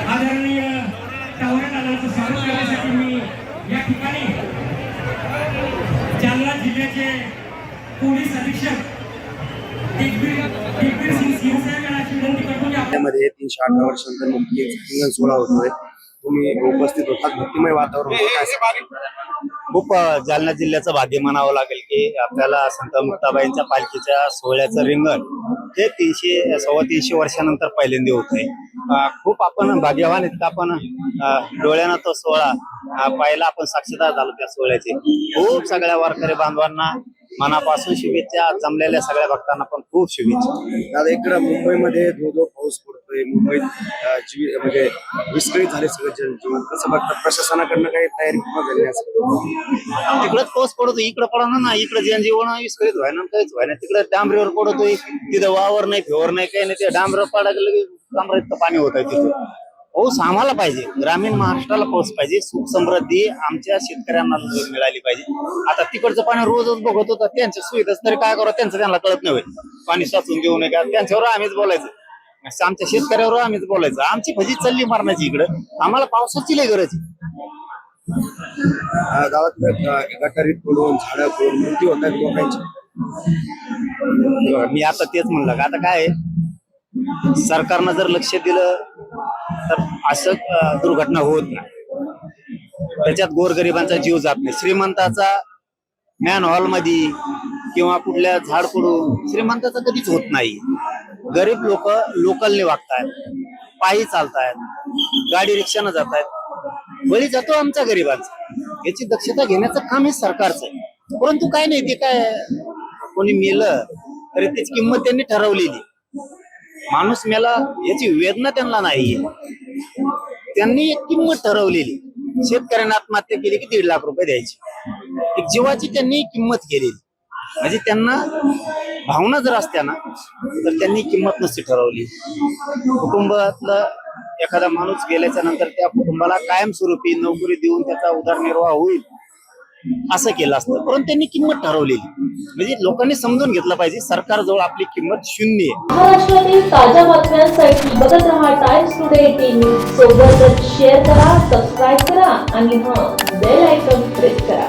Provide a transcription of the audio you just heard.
आदरणीय टावरेदारांचं स्वागत करण्यासाठी मी या ठिकाणी जालना जिल्ह्याचे पोलीस अधीक्षक दिग्बीर सिंग साहेब यांची विनंती करतो की आपल्यामध्ये 318 वर्षांनंतर मुक्ती रिंगण सोहळा होतोय. तुम्ही उपस्थित होतात, भक्तिमय वातावरण खूप जालना जिल्ह्याचं भाग्य म्हणावं लागेल की आपल्याला संत मुक्ताबाईंच्या पालखीच्या सोहळ्याचं रिंगण हे 300-325 वर्षानंतर पहिल्यांदा होत आहे. खूप आपण भाग्यवान आहेत का आपण डोळ्यानं तो सोहळा पाहिला, आपण साक्षीदार झालो त्या सोहळ्याचे. खूप सगळ्या वारकरी बांधवांना मनापासून शुभेच्छा, जमलेल्या सगळ्या भक्तांना पण खूप शुभेच्छा. दादा इकडं मुंबईमध्ये धो पाऊस पडतोय, मुंबईत म्हणजे विस्कळीत झाले सगळं जनजीवन. कसं बघतात, प्रशासनाकडनं काही तयारी झाली असेल? तिकडंच पाऊस पडतो, इकडं पडणार ना. इकडं जनजीवन विस्कळीत व्हायना, काहीच व्हायना. तिकडे डांबरीवर पडतोय, तिथं वावर नाही, फेवर नाही, काही नाही. ते डांबरीवर पडायला की डांबरीत पाणी होत आहे. तिथे पाऊस आम्हाला पाहिजे, ग्रामीण महाराष्ट्राला पाऊस पाहिजे, सुख समृद्धी आमच्या शेतकऱ्यांना मिळाली पाहिजे. आता तिकडचं पाणी रोजच बघत होतं, त्यांच्या सुविधाच तरी काय करावं त्यांचं त्यांना कळत नाही. पाणी साचून देऊ नये का, त्यांच्यावर आम्हीच बोलायचं, आमच्या शेतकऱ्यावर आम्हीच बोलायचं. आमची भजी चालली मारण्याची इकडं, आम्हाला पावसाची लय गरज आहे. गावात गटारीत पडून झाडं पडून मृत्यू होत आहेत लोकांची. मी आता तेच म्हणलं का, आता काय सरकारनं जर लक्ष दिलं तर असं दुर्घटना होत नाही. त्याच्यात गोरगरिबांचा जीव जात नाही. श्रीमंताचा मॅन हॉल मध्ये किंवा कुठल्या झाड पडून श्रीमंताचा कधीच होत नाही. गरीब लोक लोकलने वागतायत, पायी चालतायत, गाडी रिक्षानं जातायत, बळी जातो आमच्या गरीबांचा. याची दक्षता घेण्याचं काम हे सरकारचं आहे. परंतु काय नाही, ते काय कोणी मेलं तरी त्याची किंमत त्यांनी ठरवलेली. माणूस मेला याची वेदना त्यांना नाहीये, त्यांनी एक किंमत ठरवलेली. शेतकऱ्यांना आत्महत्या केली की 1.5 लाख रुपये द्यायची, एक जीवाची त्यांनी किंमत केलेली. म्हणजे त्यांना भावना जर असत्या ना तर त्यांनी किंमत नसती ठरवली. कुटुंबातलं एखादा माणूस गेल्याच्या नंतर त्या कुटुंबाला कायमस्वरूपी नोकरी देऊन त्याचा उदरनिर्वाह होईल असं केलं असतं, परंतु त्यांनी किंमत ठरवलेली. म्हणजे लोकांनी समजून घेतलं पाहिजे, सरकारजवळ आपली किंमत 0 आहे. महाराष्ट्रातील ताज्या बातम्यांसाठी बघत रहा टाइम्स टुडे 18 न्यूज. सोबतच शेअर करा, सबस्क्राईब करा आणि बेल आयकॉन प्रेस करा.